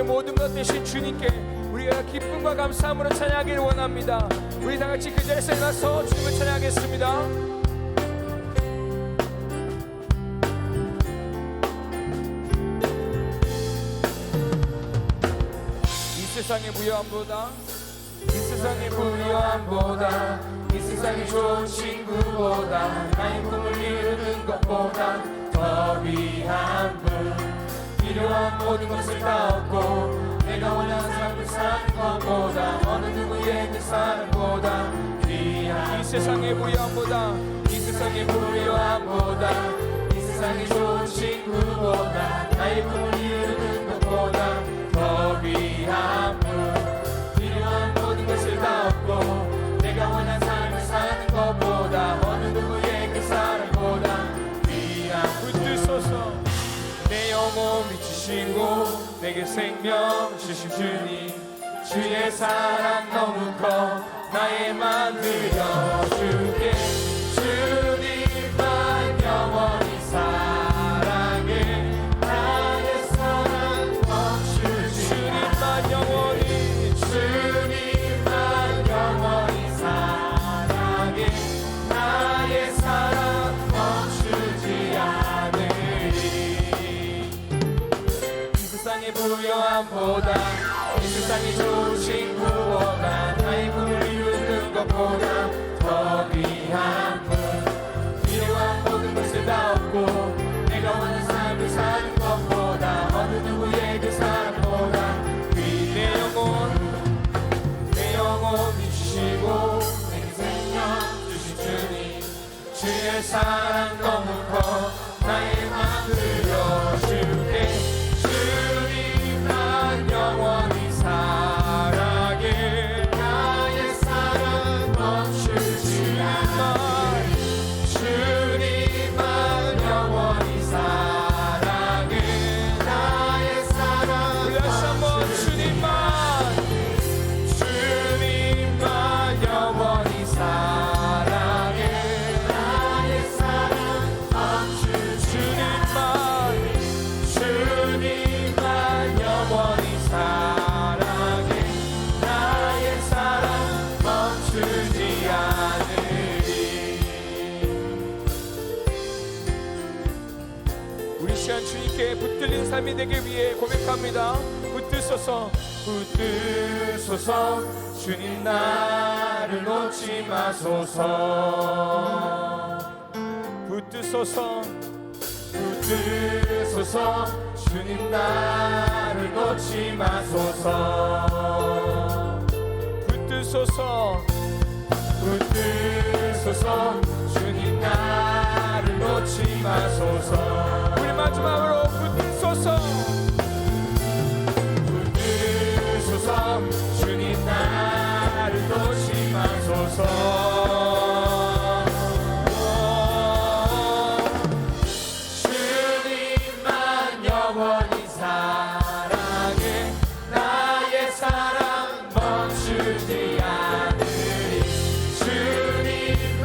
우리의 모든 것 되신 주님께 우리가 기쁨과 감사함으로 찬양하기를 원합니다. 우리 다 같이 그 자리에서 일어나서 주님을 찬양하겠습니다. 이 세상의 무효함보다, 이 세상의 무효함보다, 이 세상의 좋은 친구보다, 나의 꿈을 이루는 것보다 더 귀한 분, 필요한 모든 것을 다 얻고 내가 원하는 삶을 사는 것보다, 어느 누구의 그 사랑보다 귀한, 이 세상의 무효함보다, 이 세상의 무효함보다, 이 세상의 좋은 친구보다, 나의 꿈을 이루는 것보다 더 귀한 분, 필요한 모든 것을 다 얻고 내가 원하는 삶을 사는 것보다, 어느 누구의 그 사랑보다 귀한, 붙드소서. 내 영혼 미치시고 내게 생명 주신 주님, 주의 사랑 너무 커 나의 맘 들려줄게. 주님만 영원히 사랑해, 나의 사랑 멈추지. 주님만 영원히, 주님만 영원히 사랑해, 나의 사랑 멈추지 않으리. 이 세상의 부요함보다, 이 세상의 좋은 친구보다, 나의 꿈을 이루는 것보다 더 귀한 분, 필요한 모든 것을 다 얻고 내가 원하는 삶을 사는 것보다, 어느 누구의 그 사랑보다 내 영혼 미치시고 내게 생명 주신 주님, 주의 사랑 너무 커 나의 맘 들려줄게. 주님만 영원히 사랑해, 나의 사랑 멈추지 않아. 주님만 영원히 사랑해, 나의 사랑 멈추지 않아. 주님만 영원히 사랑해, 나의 사랑 멈추지. 주님만 영원히 사랑해, 나의 사랑 멈추지 않으리. 우리 시간 주님께 붙들린 삶이 되기 위해 고백합니다. 붙드소서, 붙드소서. 주님 나를 놓지 마소서. 붙드소서, 붙드소서. 주님 나를 놓지 마소서. 붙드소서, 붙드소서. 주님 나를 놓지 마소서. 우리 마지막으로 붙드소서, 붙드소서. 주님 나를 놓지 마소서. 주님만 영원히 사랑해, 나의 사랑 멈추지 않으리. 주님만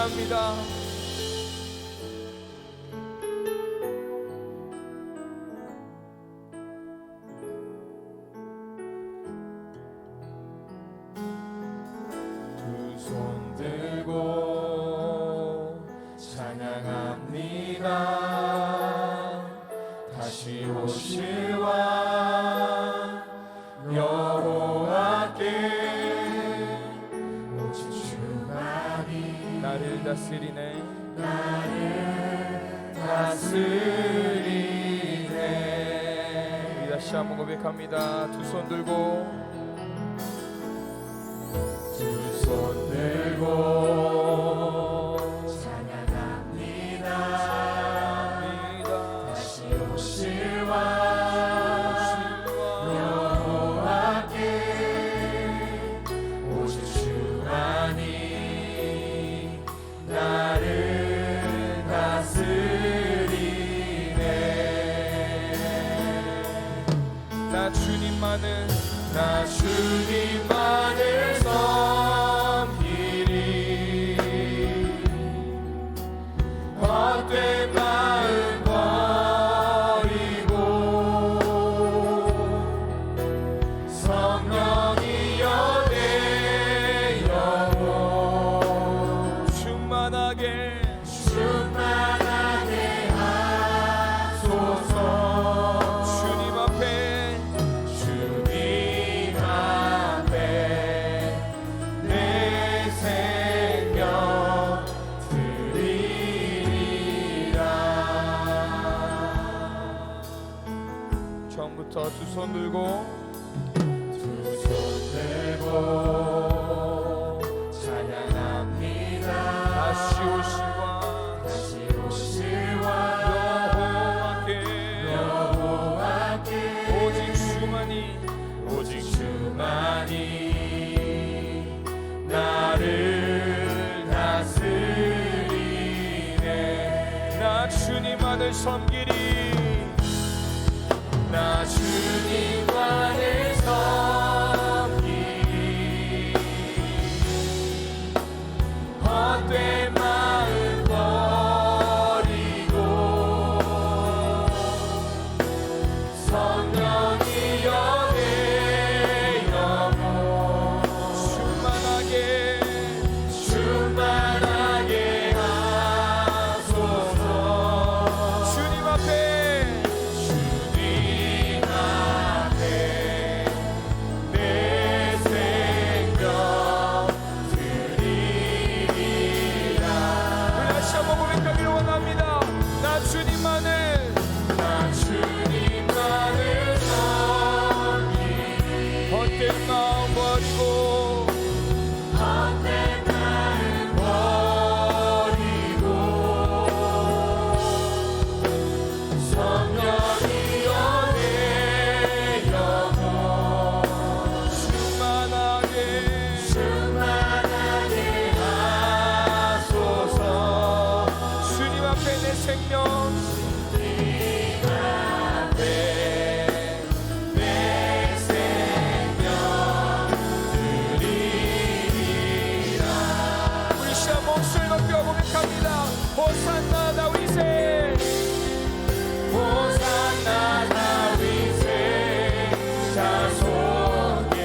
찬양합니다. 두 손 들고 찬양합니다. 다시 오실 왕 여호와께 오직 주만이 나를 다스리네. 나를 다스리네. 우리 다시 한번 고백합니다. 두 손 들고 두 손 들고 찬양합니다. 다시 오실 왕 여호와께 오직 주만이 나를 다스리네. 나 주님만을 섬기리. 헛된 마음 버리고 성령이여 내 영혼 충만하게 하소서. 주님 앞에 내 생명 드리리라. 처음부터 두 손 들고 찬양합니다. 다시 오실 왕 여호와께 오직 주만이 나를 다스리네. 나 주님만을 섬기리. 나 주님만을 섬기리. 헛된 마음 버리고 성령이여 내 영혼 충만하게 하소서. 주님 앞에 내 생명 드리리라. 우리 다시 한번 고백하기를 원합니다. 나 주님만을 섬기리. 헛된 마음 버리고 성령이여 내 영혼 충만하게 하소서. 주님 앞에 내 생명 드리리라. 우리 시간 목소리 높여 고백합니다. 호산나 다윗의 자손께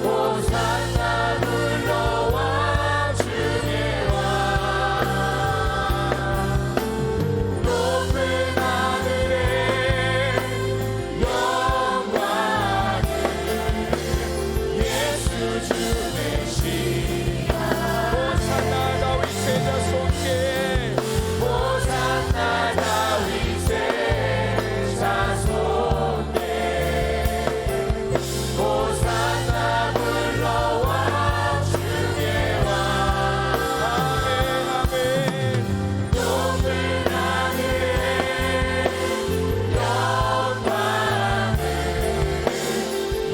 호산나 불러와 주의 왕 높은 하늘에 영광을 예수 주 되시라. 호산나 다윗의 자손께 호산나 다윗의 자손께 호산나 불러와 주의 왕. 아멘 아멘. 높은 하늘에 영광을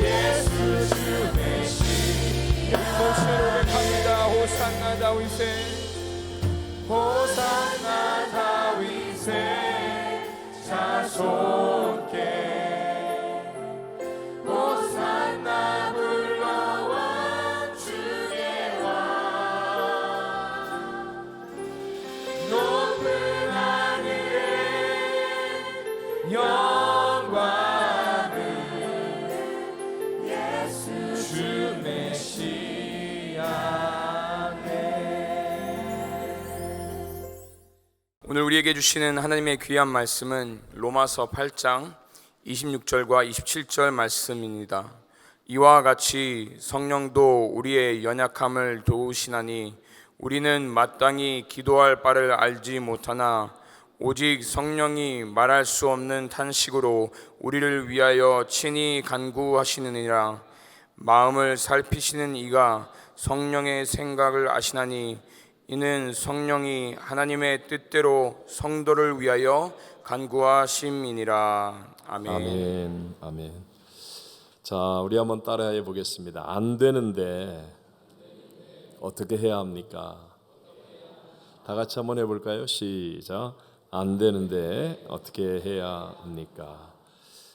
예수 주 되시라. 목소리로 고백합니다. 호산나 다윗의 자손께 호산나 불러와 주의 왕. 오늘 우리에게 주시는 하나님의 귀한 말씀은 로마서 8장 26절과 27절 말씀입니다. 이와 같이 성령도 우리의 연약함을 도우시나니 우리는 마땅히 기도할 바를 알지 못하나 오직 성령이 말할 수 없는 탄식으로 우리를 위하여 친히 간구하시느니라. 마음을 살피시는 이가 성령의 생각을 아시나니 이는 성령이 하나님의 뜻대로 성도를 위하여 간구하심이니라. 아멘. 아멘. 아멘. 자, 우리 한번 따라해 보겠습니다. 안 되는데 어떻게 해야 합니까? 다 같이 한번 해볼까요? 시작. 안 되는데 어떻게 해야 합니까?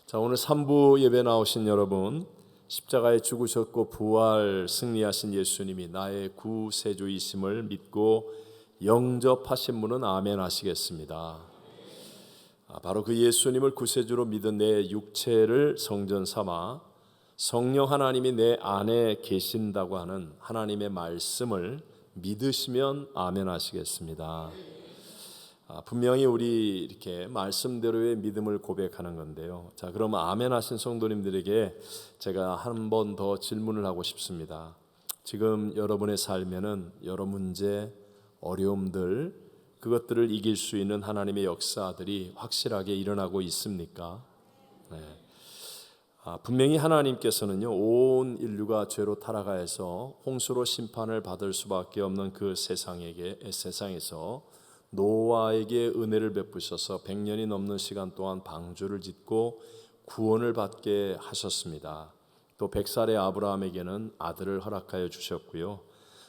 자, 오늘 3부 예배 나오신 여러분, 십자가에 죽으셨고 부활 승리하신 예수님이 나의 구세주이심을 믿고 영접하신 분은 아멘 하시겠습니다. 바로 그 예수님을 구세주로 믿은 내 육체를 성전 삼아 성령 하나님이 내 안에 계신다고 하는 하나님의 말씀을 믿으시면 아멘 하시겠습니다. 분명히 우리 이렇게 말씀대로의 믿음을 고백하는 건데요. 자, 그럼 아멘 하신 성도님들에게 제가 한 번 더 질문을 하고 싶습니다. 지금 여러분의 삶에는 여러 문제, 어려움들, 그것들을 이길 수 있는 하나님의 역사들이 확실하게 일어나고 있습니까? 네. 분명히 하나님께서는요, 온 인류가 죄로 타락하여서 홍수로 심판을 받을 수밖에 없는 그 세상에서 노아에게 은혜를 베푸셔서 100년이 넘는 시간 동안 방주를 짓고 구원을 받게 하셨습니다. 또 100살의 아브라함에게는 아들을 허락하여 주셨고요.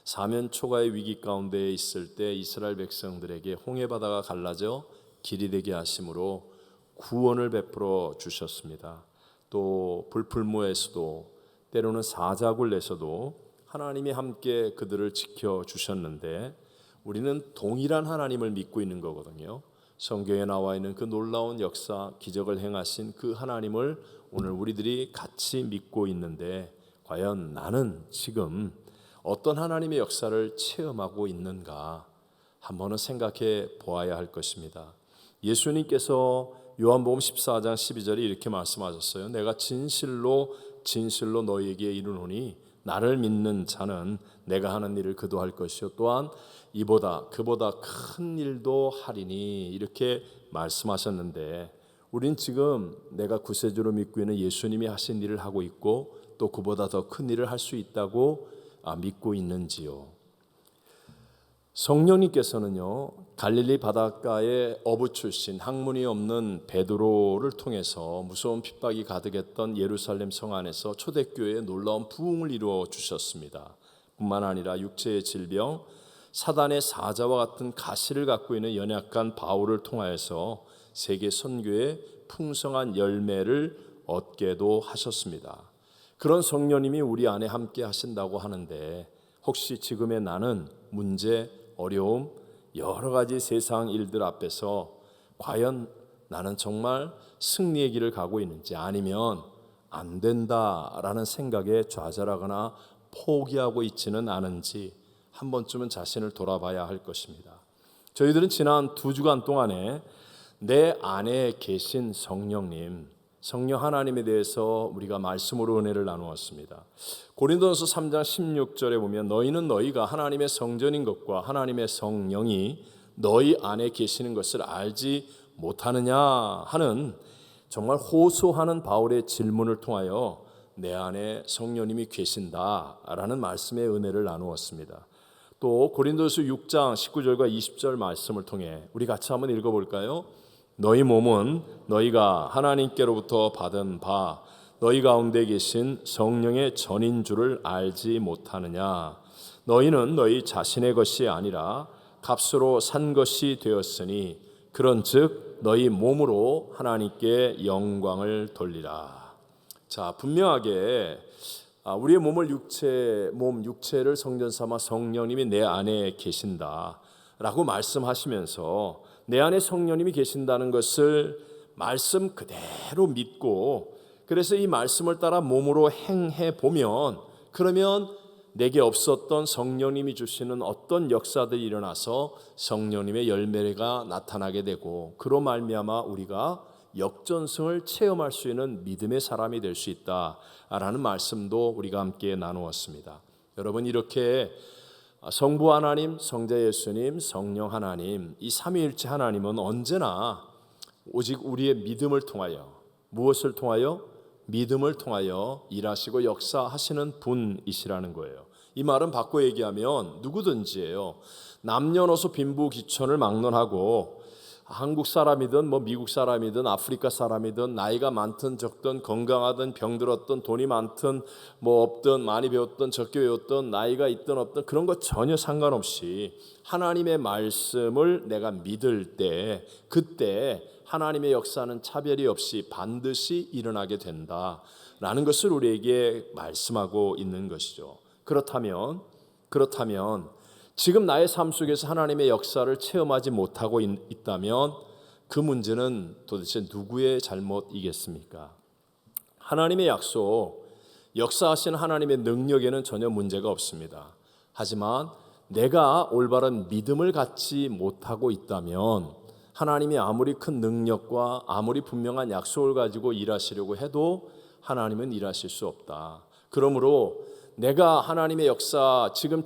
사면 초가의 위기 가운데 있을 때 이스라엘 백성들에게 홍해바다가 갈라져 길이 되게 하심으로 구원을 베풀어 주셨습니다. 또 불풀무에서도 때로는 사자굴에서도 하나님이 함께 그들을 지켜주셨는데 우리는 동일한 하나님을 믿고 있는 거거든요. 성경에 나와 있는 그 놀라운 역사, 기적을 행하신 그 하나님을 오늘 우리들이 같이 믿고 있는데 과연 나는 지금 어떤 하나님의 역사를 체험하고 있는가 한번은 생각해 보아야 할 것입니다. 예수님께서 요한복음 14장 12절에 이렇게 말씀하셨어요. 내가 진실로 너희에게 이르노니 나를 믿는 자는 내가 하는 일을 그도 할 것이요 또한 그보다 큰 일도 하리니 이렇게 말씀하셨는데 우린 지금 내가 구세주로 믿고 있는 예수님이 하신 일을 하고 있고 또 그보다 더 큰 일을 할 수 있다고 믿고 있는지요? 성령님께서는요, 갈릴리 바닷가의 어부 출신 학문이 없는 베드로를 통해서 무서운 핍박이 가득했던 예루살렘 성 안에서 초대교회에 놀라운 부흥을 이루어 주셨습니다. 뿐만 아니라 육체의 질병, 사단의 사자와 같은 가시를 갖고 있는 연약한 바울을 통하여서 세계 선교의 풍성한 열매를 얻게도 하셨습니다. 그런 성령님이 우리 안에 함께 하신다고 하는데 혹시 지금의 나는 문제, 어려움, 여러 가지 세상 일들 앞에서 과연 나는 정말 승리의 길을 가고 있는지 아니면 안 된다라는 생각에 좌절하거나 포기하고 있지는 않은지 한 번쯤은 자신을 돌아봐야 할 것입니다. 저희들은 지난 2주간 동안에 내 안에 계신 성령 하나님에 대해서 우리가 말씀으로 은혜를 나누었습니다. 고린도전서 3장 16절에 보면 너희는 너희가 하나님의 성전인 것과 하나님의 성령이 너희 안에 계시는 것을 알지 못하느냐 하는 정말 호소하는 바울의 질문을 통하여 내 안에 성령님이 계신다라는 말씀의 은혜를 나누었습니다. 또 고린도서 6장 19절과 20절 말씀을 통해 우리 같이 한번 읽어볼까요? 너희 몸은 너희가 하나님께로부터 받은 바 너희 가운데 계신 성령의 전인 줄을 알지 못하느냐? 너희는 너희 자신의 것이 아니라 값으로 산 것이 되었으니 그런즉 너희 몸으로 하나님께 영광을 돌리라. 자, 분명하게 우리의 몸을 육체를 성전 삼아 성령님이 내 안에 계신다라고 말씀하시면서 내 안에 성령님이 계신다는 것을 말씀 그대로 믿고 그래서 이 말씀을 따라 몸으로 행해 보면 그러면 내게 없었던 성령님이 주시는 어떤 역사들이 일어나서 성령님의 열매가 나타나게 되고 그로 말미암아 우리가 역전승을 체험할 수 있는 믿음의 사람이 될 수 있다라는 말씀도 우리가 함께 나누었습니다. 여러분, 이렇게 성부 하나님, 성자 예수님, 성령 하나님, 이 삼위일체 하나님은 언제나 오직 우리의 믿음을 통하여, 무엇을 통하여? 믿음을 통하여 일하시고 역사하시는 분이시라는 거예요. 이 말은 바꿔 얘기하면 누구든지예요. 남녀노소 빈부귀천을 막론하고 한국 사람이든 미국 사람이든 아프리카 사람이든 나이가 많든 적든 건강하든 병들었든 돈이 많든 없든 많이 배웠든 적게 배웠든 나이가 있든 없든 그런 것 전혀 상관없이 하나님의 말씀을 내가 믿을 때 그때 하나님의 역사는 차별이 없이 반드시 일어나게 된다라는 것을 우리에게 말씀하고 있는 것이죠. 그렇다면 지금 나의 삶 속에서 하나님의 역사를 체험하지 못하고 있다면 그 문제는 도대체 누구의 잘못이겠습니까? 하나님의 약속, 역사하시는 하나님의 능력에는 전혀 문제가 없습니다. 하지만 내가 올바른 믿음을 갖지 못하고 있다면 하나님이 아무리 큰 능력과 아무리 분명한 약속을 가지고 일하시려고 해도 하나님은 일하실 수 없다. 그러므로 내가 하나님의 역사, 지금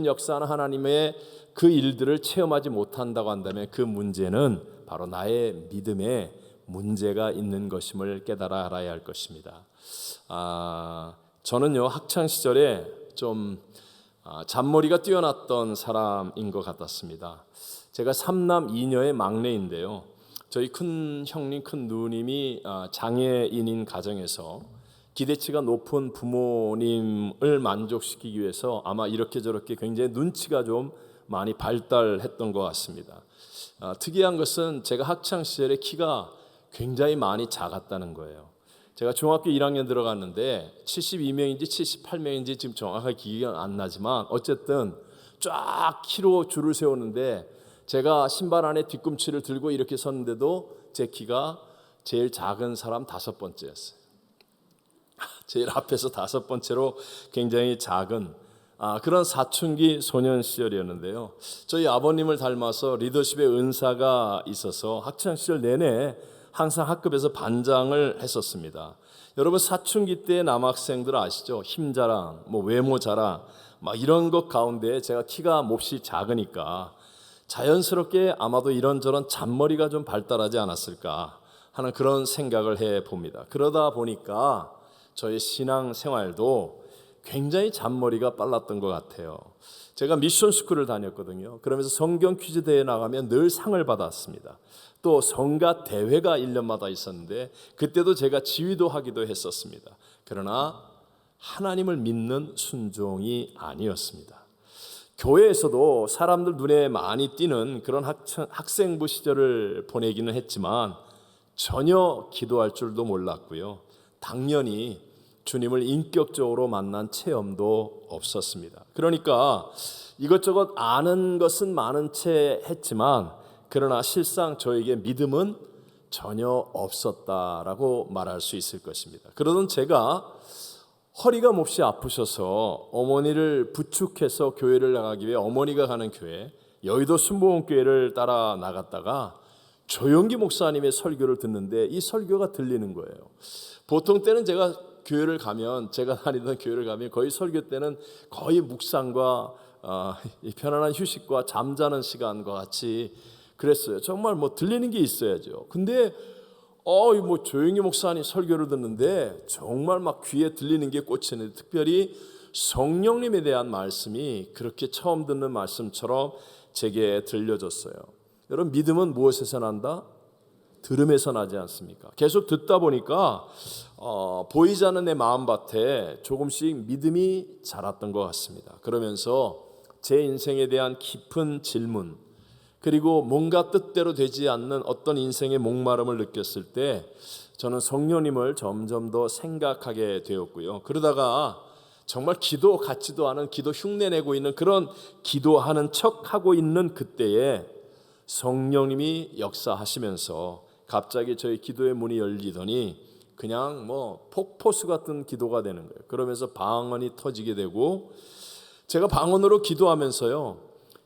역사하는 하나님의 그 일들을 체험하지 못한다고 한다면 그 문제는 바로 나의 믿음에 문제가 있는 것임을 깨달아 알아야 할 것입니다. 저는요, 학창 시절에 좀 잔머리가 뛰어났던 사람인 것 같았습니다. 제가 3남 2녀의 막내인데요. 저희 큰 형님, 큰 누님이 장애인인 가정에서 기대치가 높은 부모님을 만족시키기 위해서 아마 이렇게 저렇게 굉장히 눈치가 좀 많이 발달했던 것 같습니다. 특이한 것은 제가 학창 시절에 키가 굉장히 많이 작았다는 거예요. 제가 중학교 1학년 들어갔는데 72명인지 78명인지 지금 정확하게 기억이 안 나지만 어쨌든 쫙 키로 줄을 세우는데 제가 신발 안에 뒤꿈치를 들고 이렇게 섰는데도 제 키가 제일 작은 사람 5번째였어요. 제일 앞에서 5번째로 굉장히 작은 그런 사춘기 소년 시절이었는데요. 저희 아버님을 닮아서 리더십의 은사가 있어서 학창 시절 내내 항상 학급에서 반장을 했었습니다. 여러분, 사춘기 때 남학생들 아시죠? 힘자랑, 외모 자랑 이런 것 가운데 제가 키가 몹시 작으니까 자연스럽게 아마도 이런저런 잔머리가 좀 발달하지 않았을까 하는 그런 생각을 해봅니다. 그러다 보니까 저의 신앙 생활도 굉장히 잔머리가 빨랐던 것 같아요. 제가 미션 스쿨을 다녔거든요. 그러면서 성경 퀴즈 대회 나가면 늘 상을 받았습니다. 또 성가 대회가 1년마다 있었는데 그때도 제가 지휘도 하기도 했었습니다. 그러나 하나님을 믿는 순종이 아니었습니다. 교회에서도 사람들 눈에 많이 띄는 그런 학생부 시절을 보내기는 했지만 전혀 기도할 줄도 몰랐고요. 당연히 주님을 인격적으로 만난 체험도 없었습니다. 그러니까 이것저것 아는 것은 많은 채 했지만 그러나 실상 저에게 믿음은 전혀 없었다라고 말할 수 있을 것입니다. 그러던 제가 허리가 몹시 아프셔서 어머니를 부축해서 교회를 나가기 위해 어머니가 가는 교회, 여의도 순복음교회를 따라 나갔다가 조영기 목사님의 설교를 듣는데 이 설교가 들리는 거예요. 보통 때는 제가 다니던 교회를 가면 거의 설교 때는 거의 묵상과 편안한 휴식과 잠자는 시간과 같이 그랬어요. 정말 들리는 게 있어야죠. 근데 조용히 목사님 설교를 듣는데 정말 귀에 들리는 게 꽂히는데 특별히 성령님에 대한 말씀이 그렇게 처음 듣는 말씀처럼 제게 들려졌어요. 여러분, 믿음은 무엇에서 난다? 들음에서 나지 않습니까? 계속 듣다 보니까 보이지 않는 내 마음밭에 조금씩 믿음이 자랐던 것 같습니다. 그러면서 제 인생에 대한 깊은 질문 그리고 뭔가 뜻대로 되지 않는 어떤 인생의 목마름을 느꼈을 때 저는 성령님을 점점 더 생각하게 되었고요. 그러다가 정말 기도 같지도 않은 기도 흉내내고 있는 그런 기도하는 척하고 있는 그때에 성령님이 역사하시면서 갑자기 저희 기도의 문이 열리더니 그냥 뭐 폭포수 같은 기도가 되는 거예요. 그러면서 방언이 터지게 되고, 제가 방언으로 기도하면서요,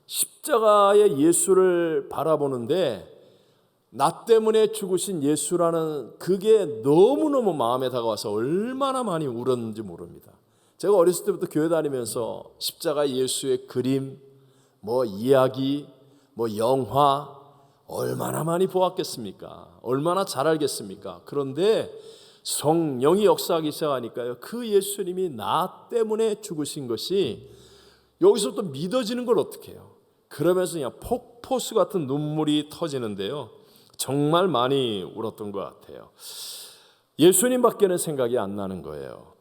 십자가의 예수를 바라보는데 나 때문에 죽으신 예수라는 그게 너무너무 마음에 다가와서 얼마나 많이 울었는지 모릅니다. 제가 어렸을 때부터 교회 다니면서 십자가 예수의 그림, 뭐 이야기, 뭐 영화 얼마나 많이 보았겠습니까? 얼마나 잘 알겠습니까? 그런데 성령이 역사하기 시작하니까요, 그 예수님이 나 때문에 죽으신 것이 여기서 또 믿어지는 걸 어떻게 해요? 그러면서 그냥 폭포수 같은 눈물이 터지는데요, 정말 많이 울었던 것 같아요. 예수님밖에는 생각이 안 나는 거예요.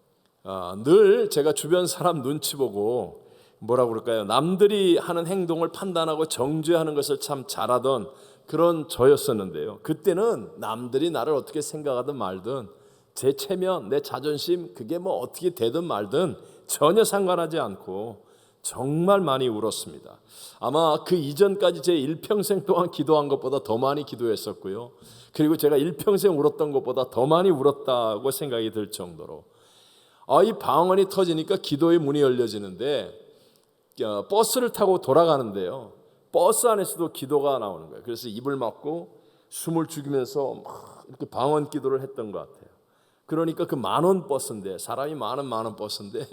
늘 제가 주변 사람 눈치 보고 뭐라고 그럴까요? 남들이 하는 행동을 판단하고 정죄하는 것을 참 잘하던 그런 저였었는데요, 그때는 남들이 나를 어떻게 생각하든 말든 제 체면, 내 자존심, 그게 뭐 어떻게 되든 말든 전혀 상관하지 않고 정말 많이 울었습니다. 아마 그 이전까지 제 일평생 동안 기도한 것보다 더 많이 기도했었고요, 그리고 제가 일평생 울었던 것보다 더 많이 울었다고 생각이 들 정도로, 이 방언이 터지니까 기도의 문이 열려지는데, 버스를 타고 돌아가는데요, 버스 안에서도 기도가 나오는 거예요. 그래서 입을 막고 숨을 죽이면서 막 이렇게 방언 기도를 했던 것 같아요. 그러니까 그 만원 버스인데, 사람이 많은 버스인데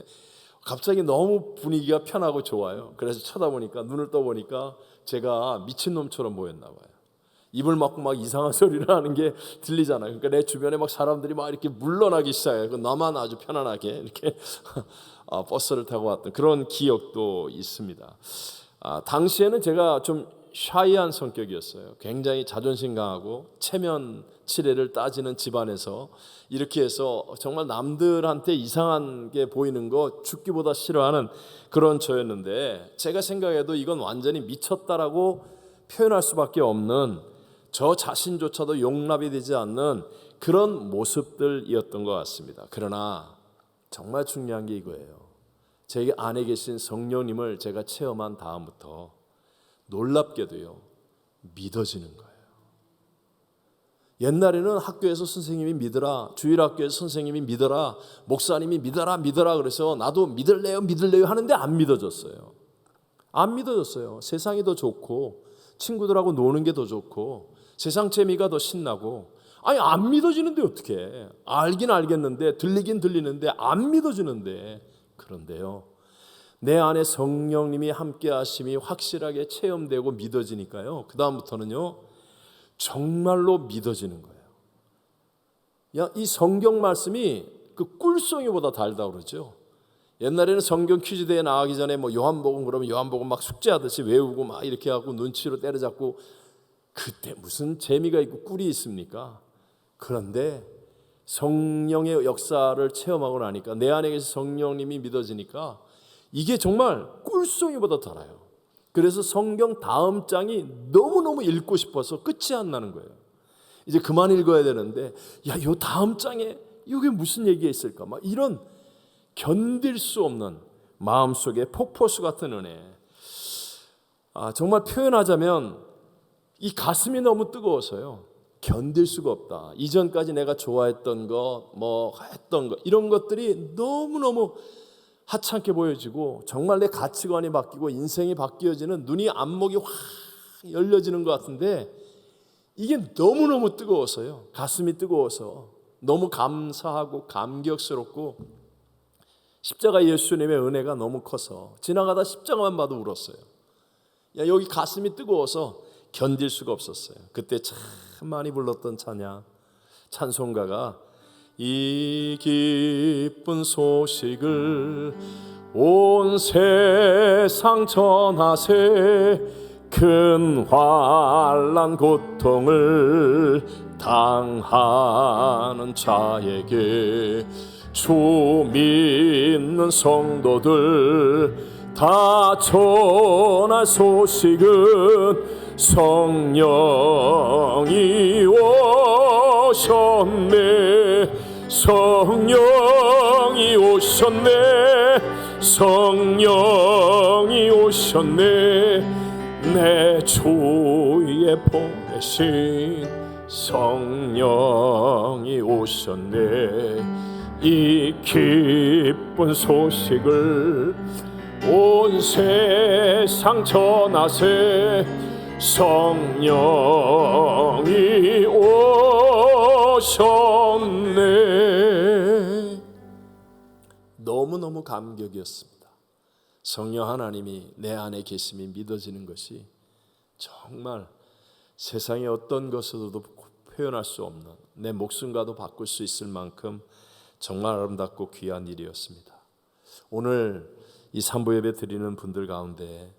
갑자기 너무 분위기가 편하고 좋아요. 그래서 쳐다보니까, 눈을 떠보니까 제가 미친놈처럼 보였나 봐요. 입을 막고 막 이상한 소리를 하는 게 들리잖아요. 그러니까 내 주변에 막 사람들이 막 이렇게 물러나기 시작해요. 나만 아주 편안하게 이렇게 버스를 타고 왔던 그런 기억도 있습니다. 당시에는 제가 좀 샤이한 성격이었어요. 굉장히 자존심 강하고 체면 치레를 따지는 집안에서 이렇게 해서 정말 남들한테 이상한 게 보이는 거 죽기보다 싫어하는 그런 저였는데, 제가 생각해도 이건 완전히 미쳤다라고 표현할 수밖에 없는, 저 자신조차도 용납이 되지 않는 그런 모습들이었던 것 같습니다. 그러나 정말 중요한 게 이거예요. 제 안에 계신 성령님을 제가 체험한 다음부터 놀랍게도요, 믿어지는 거예요. 옛날에는 학교에서 선생님이 믿으라, 주일학교에서 선생님이 믿어라, 목사님이 믿어라 그래서 나도 믿을래요 하는데 안 믿어졌어요. 안 믿어졌어요. 세상이 더 좋고 친구들하고 노는 게 더 좋고 세상 재미가 더 신나고, 안 믿어지는데 어떻게? 알긴 알겠는데, 들리긴 들리는데 안 믿어지는데. 그런데요, 내 안에 성령님이 함께 하심이 확실하게 체험되고 믿어지니까요, 그 다음부터는요 정말로 믿어지는 거예요. 이 성경 말씀이 그 꿀송이보다 달다고 그러죠. 옛날에는 성경 퀴즈 대회 나가기 전에 뭐 요한복음 그러면 요한복음 막 숙제하듯이 외우고 막 이렇게 하고 눈치로 때려잡고, 그때 무슨 재미가 있고 꿀이 있습니까? 그런데 성령의 역사를 체험하고 나니까, 내 안에 계신 성령님이 믿어지니까 이게 정말 꿀송이보다 달아요. 그래서 성경 다음 장이 너무너무 읽고 싶어서 끝이 안 나는 거예요. 이제 그만 읽어야 되는데, 요 다음 장에 이게 무슨 얘기가 있을까? 막 이런 견딜 수 없는 마음속에 폭포수 같은 은혜. 정말 표현하자면 이 가슴이 너무 뜨거워서요, 견딜 수가 없다. 이전까지 내가 좋아했던 거, 뭐 했던 거, 이런 것들이 너무너무 하찮게 보여지고, 정말 내 가치관이 바뀌고 인생이 바뀌어지는, 눈이 안목이 확 열려지는 것 같은데, 이게 너무너무 뜨거워서요, 가슴이 뜨거워서 너무 감사하고 감격스럽고, 십자가 예수님의 은혜가 너무 커서 지나가다 십자가만 봐도 울었어요. 여기 가슴이 뜨거워서 견딜 수가 없었어요. 그때 참 많이 불렀던 찬송가가, 이 기쁜 소식을 온 세상 전하세, 큰 환난 고통을 당하는 자에게 주 믿는 성도들 다 전할 소식은 성령이 오셨네, 성령이 오셨네, 성령이 오셨네, 내 주의 보내신 성령이 오셨네. 이 기쁜 소식을 온 세상 전하세. 성령이 오셨네. 너무너무 감격이었습니다. 성령 하나님이 내 안에 계심이 믿어지는 것이 정말 세상의 어떤 것으로도 표현할 수 없는, 내 목숨과도 바꿀 수 있을 만큼 정말 아름답고 귀한 일이었습니다. 오늘 이 산부 예배 드리는 분들 가운데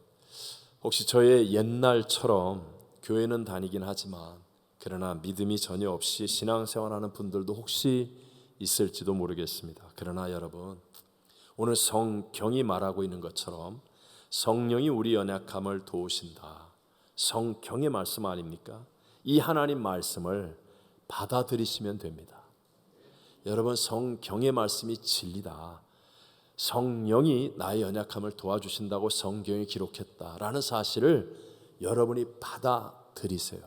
혹시 저의 옛날처럼 교회는 다니긴 하지만 그러나 믿음이 전혀 없이 신앙생활하는 분들도 혹시 있을지도 모르겠습니다. 그러나 여러분, 오늘 성경이 말하고 있는 것처럼 성령이 우리 연약함을 도우신다. 성경의 말씀 아닙니까? 이 하나님 말씀을 받아들이시면 됩니다. 여러분, 성경의 말씀이 진리다. 성령이 나의 연약함을 도와주신다고 성경이 기록했다라는 사실을 여러분이 받아들이세요.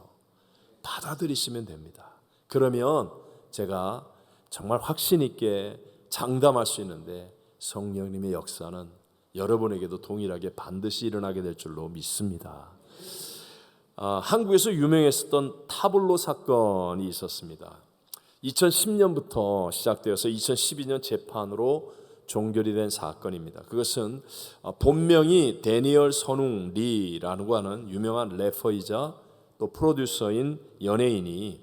받아들이시면 됩니다. 그러면 제가 정말 확신 있게 장담할 수 있는데 성령님의 역사는 여러분에게도 동일하게 반드시 일어나게 될 줄로 믿습니다. 한국에서 유명했었던 타블로 사건이 있었습니다. 2010년부터 시작되어서 2012년 재판으로 종결이 된 사건입니다. 그것은 본명이 데니얼 선웅 리라고 하는 유명한 래퍼이자 또 프로듀서인 연예인이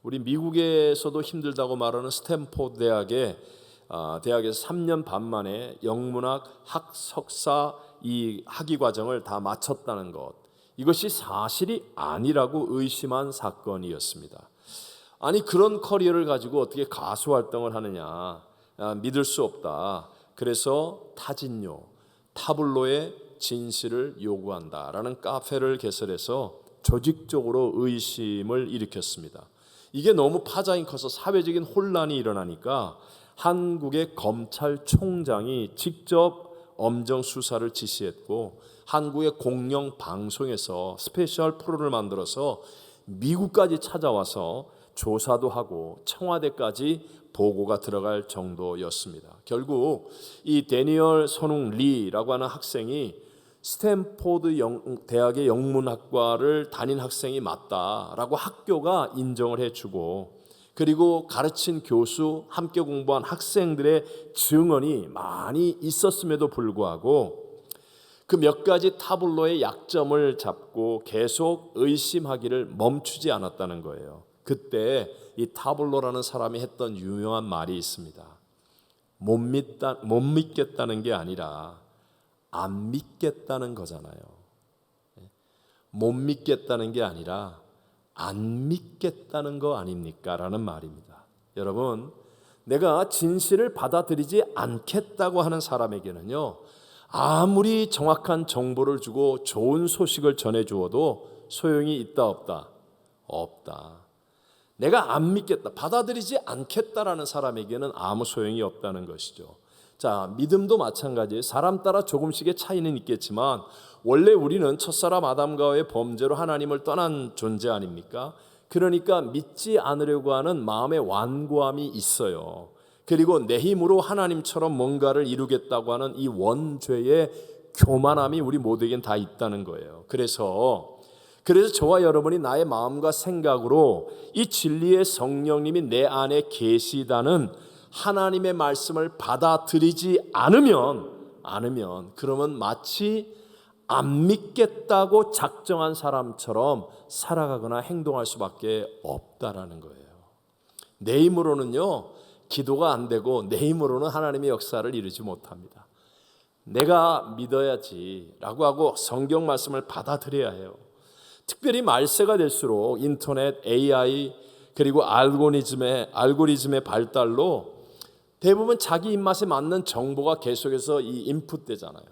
우리 미국에서도 힘들다고 말하는 스탠포드 대학에서 3년 반 만에 영문학 학석사 이 학위 과정을 다 마쳤다는 것, 이것이 사실이 아니라고 의심한 사건이었습니다. 아니, 그런 커리어를 가지고 어떻게 가수 활동을 하느냐, 믿을 수 없다. 그래서 타진요, 타블로의 진실을 요구한다라는 카페를 개설해서 조직적으로 의심을 일으켰습니다. 이게 너무 파장이 커서 사회적인 혼란이 일어나니까 한국의 검찰총장이 직접 엄정 수사를 지시했고, 한국의 공영 방송에서 스페셜 프로를 만들어서 미국까지 찾아와서 조사도 하고 청와대까지 보고가 들어갈 정도였습니다. 결국 이 데니얼 선웅 리라고 하는 학생이 스탠포드 대학의 영문학과를 다닌 학생이 맞다라고 학교가 인정을 해주고, 그리고 가르친 교수, 함께 공부한 학생들의 증언이 많이 있었음에도 불구하고 그 몇 가지 타블로의 약점을 잡고 계속 의심하기를 멈추지 않았다는 거예요. 그때 이 타블로라는 사람이 했던 유명한 말이 있습니다. 못 믿겠다는 게 아니라 안 믿겠다는 거잖아요. 못 믿겠다는 게 아니라 안 믿겠다는 거 아닙니까? 라는 말입니다. 여러분, 내가 진실을 받아들이지 않겠다고 하는 사람에게는요, 아무리 정확한 정보를 주고 좋은 소식을 전해주어도 소용이 있다 없다? 없다. 내가 안 믿겠다, 받아들이지 않겠다라는 사람에게는 아무 소용이 없다는 것이죠. 자, 믿음도 마찬가지예요. 사람 따라 조금씩의 차이는 있겠지만 원래 우리는 첫사람 아담과의 범죄로 하나님을 떠난 존재 아닙니까? 그러니까 믿지 않으려고 하는 마음의 완고함이 있어요. 그리고 내 힘으로 하나님처럼 뭔가를 이루겠다고 하는 이 원죄의 교만함이 우리 모두에겐 다 있다는 거예요. 그래서 저와 여러분이 나의 마음과 생각으로 이 진리의 성령님이 내 안에 계시다는 하나님의 말씀을 받아들이지 않으면 그러면 마치 안 믿겠다고 작정한 사람처럼 살아가거나 행동할 수밖에 없다라는 거예요. 내 힘으로는요, 기도가 안 되고 내 힘으로는 하나님의 역사를 이루지 못합니다. 내가 믿어야지라고 하고 성경 말씀을 받아들여야 해요. 특별히 말세가 될수록 인터넷, AI 그리고 알고리즘의 발달로 대부분 자기 입맛에 맞는 정보가 계속해서 인풋되잖아요.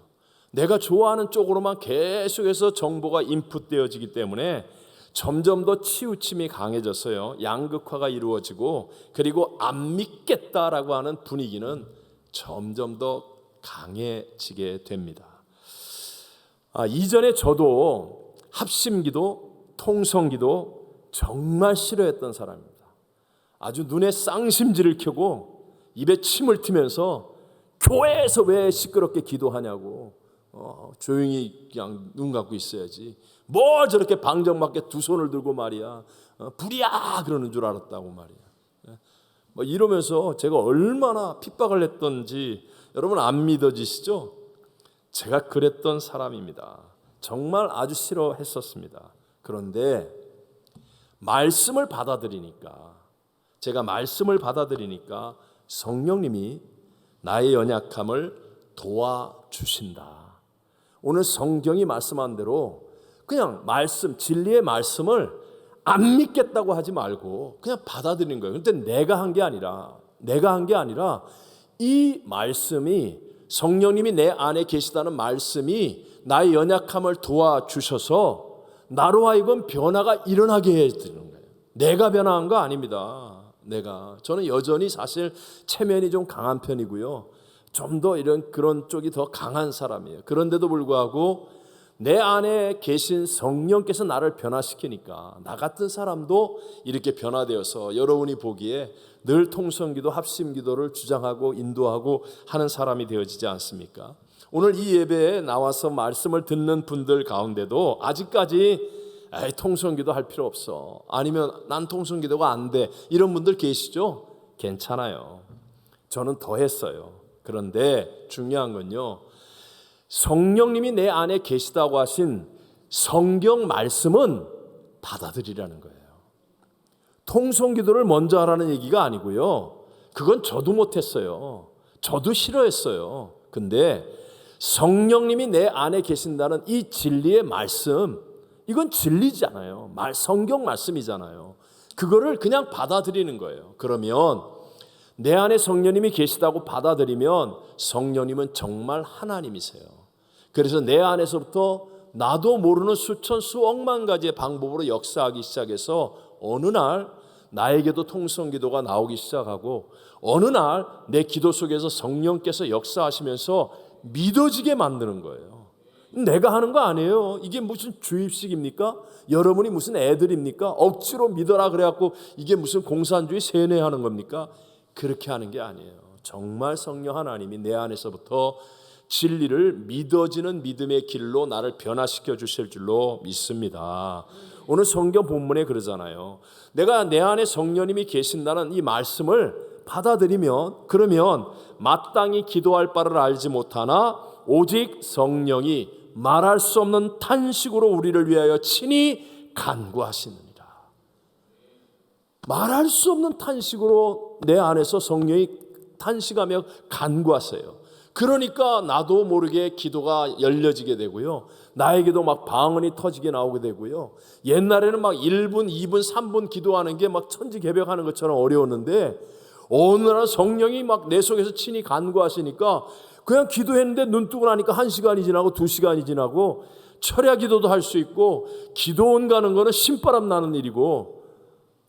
내가 좋아하는 쪽으로만 계속해서 정보가 인풋되어지기 때문에 점점 더 치우침이 강해져서요, 양극화가 이루어지고, 그리고 안 믿겠다라고 하는 분위기는 점점 더 강해지게 됩니다. 이전에 저도 합심기도, 통성기도, 정말 싫어했던 사람입니다. 아주 눈에 쌍심지를 켜고 입에 침을 튀면서 교회에서 왜 시끄럽게 기도하냐고, 조용히 그냥 눈 감고 있어야지, 뭘 저렇게 방정맞게 두 손을 들고 말이야, 불이야 그러는 줄 알았다고 말이야. 뭐 이러면서 제가 얼마나 핍박을 했던지 여러분 안 믿어지시죠? 제가 그랬던 사람입니다. 정말 아주 싫어했었습니다. 그런데 말씀을 받아들이니까, 제가 말씀을 받아들이니까 성령님이 나의 연약함을 도와주신다. 오늘 성경이 말씀한 대로 그냥 말씀, 진리의 말씀을 안 믿겠다고 하지 말고 그냥 받아들이는 거예요. 그런데 내가 한 게 아니라 이 말씀이, 성령님이 내 안에 계시다는 말씀이 나의 연약함을 도와주셔서 나로 하여금 변화가 일어나게 해드리는 거예요. 내가 변화한 거 아닙니다. 저는 여전히 사실 체면이 좀 강한 편이고요, 좀 더 그런 쪽이 더 강한 사람이에요. 그런데도 불구하고 내 안에 계신 성령께서 나를 변화시키니까 나 같은 사람도 이렇게 변화되어서 여러분이 보기에 늘 통성기도, 합심기도를 주장하고 인도하고 하는 사람이 되어지지 않습니까? 오늘 이 예배에 나와서 말씀을 듣는 분들 가운데도 아직까지 통성기도 할 필요 없어, 아니면 난 통성기도가 안 돼, 이런 분들 계시죠? 괜찮아요. 저는 더 했어요. 그런데 중요한 건요, 성령님이 내 안에 계시다고 하신 성경 말씀은 받아들이라는 거예요. 통성기도를 먼저 하라는 얘기가 아니고요, 그건 저도 못했어요. 저도 싫어했어요. 근데 성령님이 내 안에 계신다는 이 진리의 말씀, 이건 진리잖아요. 성경 말씀이잖아요. 그거를 그냥 받아들이는 거예요. 그러면 내 안에 성령님이 계시다고 받아들이면 성령님은 정말 하나님이세요. 그래서 내 안에서부터 나도 모르는 수천 수억만 가지의 방법으로 역사하기 시작해서 어느 날 나에게도 통성기도가 나오기 시작하고, 어느 날 내 기도 속에서 성령께서 역사하시면서 믿어지게 만드는 거예요. 내가 하는 거 아니에요. 이게 무슨 주입식입니까? 여러분이 무슨 애들입니까? 억지로 믿어라 그래갖고 이게 무슨 공산주의 세뇌하는 겁니까? 그렇게 하는 게 아니에요. 정말 성령 하나님이 내 안에서부터 진리를 믿어지는 믿음의 길로 나를 변화시켜 주실 줄로 믿습니다. 오늘 성경 본문에 그러잖아요. 내가 내 안에 성령님이 계신다는 이 말씀을 받아들이면, 그러면 마땅히 기도할 바를 알지 못하나 오직 성령이 말할 수 없는 탄식으로 우리를 위하여 친히 간구하시느니라. 말할 수 없는 탄식으로 내 안에서 성령이 탄식하며 간구하세요. 그러니까 나도 모르게 기도가 열려지게 되고요, 나에게도 막 방언이 터지게 나오게 되고요, 옛날에는 막 1분, 2분, 3분 기도하는 게 막 천지개벽하는 것처럼 어려웠는데 어느 날 성령이 막 내 속에서 친히 간구하시니까 그냥 기도했는데 눈 뜨고 나니까 1시간이 지나고 2시간이 지나고 철야 기도도 할 수 있고, 기도원 가는 거는 신바람 나는 일이고,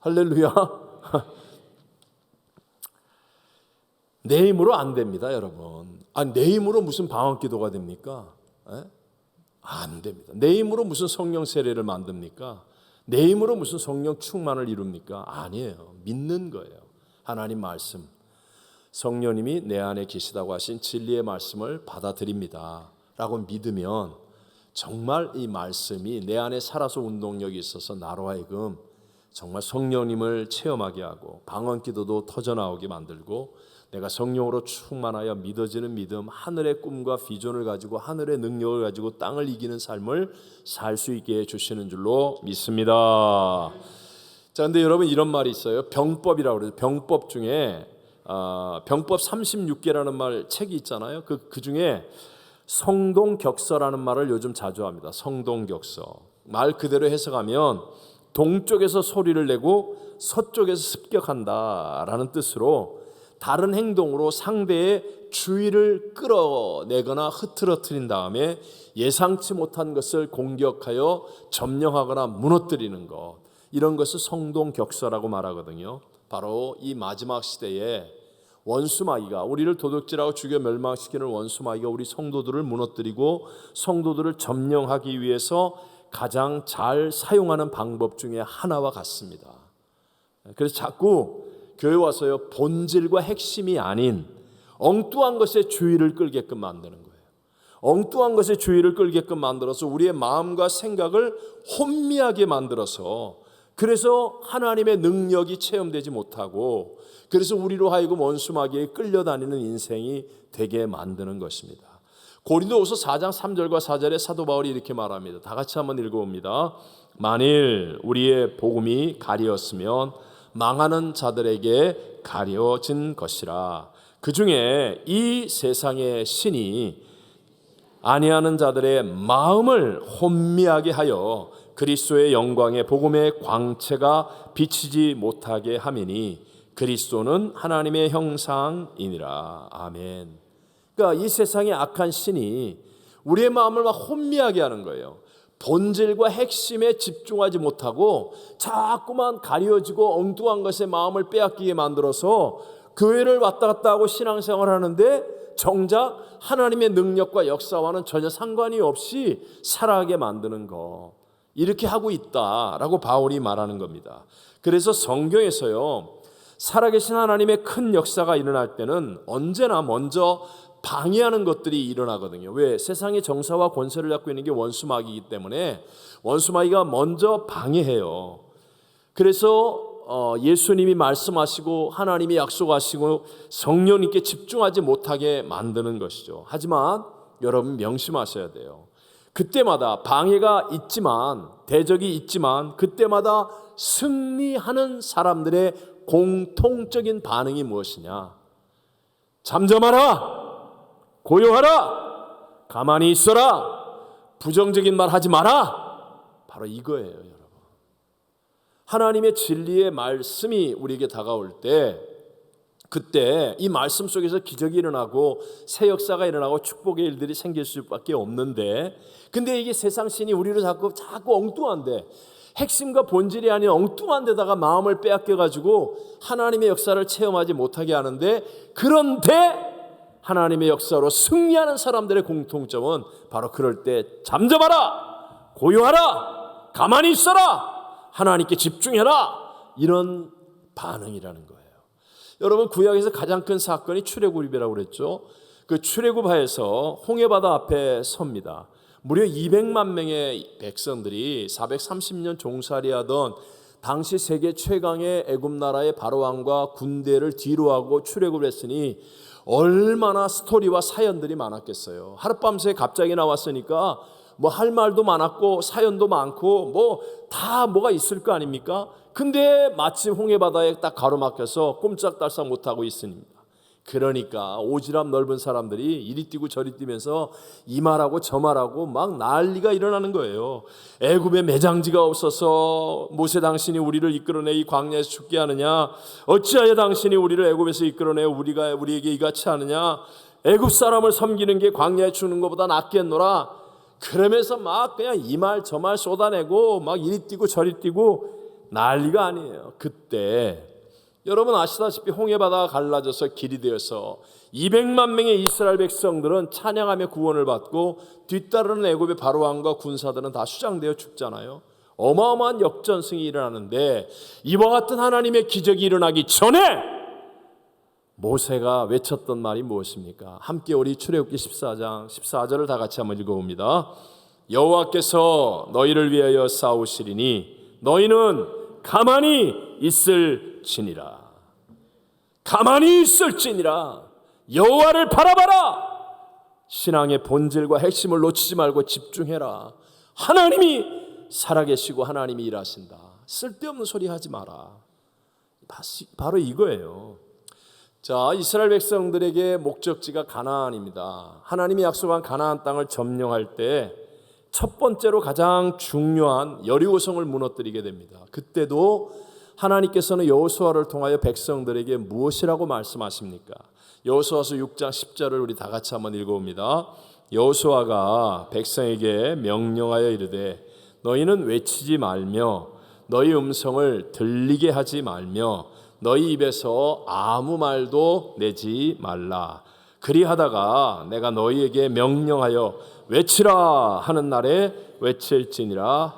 할렐루야. 내 힘으로 안 됩니다, 여러분. 내 힘으로 무슨 방언 기도가 됩니까? 안 됩니다. 내 힘으로 무슨 성령 세례를 만듭니까? 내 힘으로 무슨 성령 충만을 이룹니까? 아니에요. 믿는 거예요. 하나님 말씀, 성령님이 내 안에 계시다고 하신 진리의 말씀을 받아들입니다 라고 믿으면 정말 이 말씀이 내 안에 살아서 운동력이 있어서 나로 하여금 정말 성령님을 체험하게 하고 방언 기도도 터져나오게 만들고, 내가 성령으로 충만하여 믿어지는 믿음, 하늘의 꿈과 비전을 가지고 하늘의 능력을 가지고 땅을 이기는 삶을 살 수 있게 해주시는 줄로 믿습니다. 자, 근데 여러분 이런 말이 있어요. 병법이라고 그러죠. 병법 중에 병법 36개라는 말 책이 있잖아요. 그 중에 성동격서라는 말을 요즘 자주 합니다. 성동격서. 말 그대로 해석하면 동쪽에서 소리를 내고 서쪽에서 습격한다라는 뜻으로 다른 행동으로 상대의 주의를 끌어내거나 흐트러뜨린 다음에 예상치 못한 것을 공격하여 점령하거나 무너뜨리는 것, 이런 것을 성동격서라고 말하거든요. 바로 이 마지막 시대에 원수마귀가, 우리를 도둑질하고 죽여 멸망시키는 원수마귀가 우리 성도들을 무너뜨리고 성도들을 점령하기 위해서 가장 잘 사용하는 방법 중에 하나와 같습니다. 그래서 자꾸 교회 와서요, 본질과 핵심이 아닌 엉뚱한 것에 주의를 끌게끔 만드는 거예요. 엉뚱한 것에 주의를 끌게끔 만들어서 우리의 마음과 생각을 혼미하게 만들어서, 그래서 하나님의 능력이 체험되지 못하고, 그래서 우리로 하여금 원수마귀에 끌려다니는 인생이 되게 만드는 것입니다. 고린도후서 4장 3절과 4절에 사도 바울이 이렇게 말합니다. 다 같이 한번 읽어봅니다. 만일 우리의 복음이 가리었으면 망하는 자들에게 가려진 것이라. 그 중에 이 세상의 신이 아니하는 자들의 마음을 혼미하게 하여 그리스도의 영광의 복음의 광채가 비치지 못하게 함이니 그리스도는 하나님의 형상이니라. 아멘. 그러니까 이 세상의 악한 신이 우리의 마음을 막 혼미하게 하는 거예요. 본질과 핵심에 집중하지 못하고 자꾸만 가려지고 엉뚱한 것에 마음을 빼앗기게 만들어서 교회를 왔다 갔다 하고 신앙생활을 하는데 정작 하나님의 능력과 역사와는 전혀 상관이 없이 살아가게 만드는 거, 이렇게 하고 있다라고 바울이 말하는 겁니다. 그래서 성경에서요, 살아계신 하나님의 큰 역사가 일어날 때는 언제나 먼저 방해하는 것들이 일어나거든요. 왜? 세상의 정사와 권세를 잡고 있는 게 원수마귀이기 때문에 원수마귀가 먼저 방해해요. 그래서 예수님이 말씀하시고 하나님이 약속하시고 성령님께 집중하지 못하게 만드는 것이죠. 하지만 여러분 명심하셔야 돼요. 그때마다 방해가 있지만, 대적이 있지만, 그때마다 승리하는 사람들의 공통적인 반응이 무엇이냐? 잠잠하라, 고요하라, 가만히 있어라, 부정적인 말 하지 마라. 바로 이거예요, 여러분. 하나님의 진리의 말씀이 우리에게 다가올 때, 그때 이 말씀 속에서 기적이 일어나고 새 역사가 일어나고 축복의 일들이 생길 수밖에 없는데, 근데 이게 세상 신이 우리를 자꾸 엉뚱한데, 핵심과 본질이 아닌 엉뚱한 데다가 마음을 빼앗겨가지고 하나님의 역사를 체험하지 못하게 하는데, 그런데 하나님의 역사로 승리하는 사람들의 공통점은 바로 그럴 때 잠잠하라, 고요하라, 가만히 있어라, 하나님께 집중해라, 이런 반응이라는 거예요. 여러분, 구약에서 가장 큰 사건이 출애굽이라고 그랬죠. 그 출애굽하에서 홍해바다 앞에 섭니다. 무려 200만 명의 백성들이 430년 종살이하던 당시 세계 최강의 애굽 나라의 바로왕과 군대를 뒤로하고 출애굽을 했으니 얼마나 스토리와 사연들이 많았겠어요. 하룻밤새 갑자기 나왔으니까 뭐 할 말도 많았고 사연도 많고 뭐 다 뭐가 있을 거 아닙니까? 근데 마침 홍해바다에 딱 가로막혀서 꼼짝달싹 못하고 있습니다. 그러니까 오지랖 넓은 사람들이 이리 뛰고 저리 뛰면서 이 말하고 저 말하고 막 난리가 일어나는 거예요. 애굽에 매장지가 없어서 모세 당신이 우리를 이끌어내 이 광야에서 죽게 하느냐? 어찌하여 당신이 우리를 애굽에서 이끌어내 우리에게 이같이 하느냐? 애굽 사람을 섬기는 게 광야에 죽는 것보다 낫겠노라. 그러면서 막 그냥 이 말 저 말 쏟아내고 막 이리 뛰고 저리 뛰고 난리가 아니에요. 그때 여러분 아시다시피 홍해바다가 갈라져서 길이 되어서 200만 명의 이스라엘 백성들은 찬양하며 구원을 받고 뒤따르는 애굽의 바로왕과 군사들은 다 수장되어 죽잖아요. 어마어마한 역전승이 일어나는데, 이와 같은 하나님의 기적이 일어나기 전에 모세가 외쳤던 말이 무엇입니까? 함께 우리 출애굽기 14장 14절을 다 같이 한번 읽어봅니다. 여호와께서 너희를 위하여 싸우시리니 너희는 가만히 있을지니라. 가만히 있을지니라. 여호와를 바라봐라. 신앙의 본질과 핵심을 놓치지 말고 집중해라. 하나님이 살아계시고 하나님이 일하신다. 쓸데없는 소리 하지 마라. 바로 이거예요. 자, 이스라엘 백성들에게 목적지가 가나안입니다. 하나님이 약속한 가나안 땅을 점령할 때 첫 번째로 가장 중요한 여리고성을 무너뜨리게 됩니다. 그때도 하나님께서는 여호수아를 통하여 백성들에게 무엇이라고 말씀하십니까? 여호수아서 6장 10절을 우리 다 같이 한번 읽어봅니다. 여호수아가 백성에게 명령하여 이르되 너희는 외치지 말며 너희 음성을 들리게 하지 말며 너희 입에서 아무 말도 내지 말라. 그리하다가 내가 너희에게 명령하여 외치라 하는 날에 외칠지니라.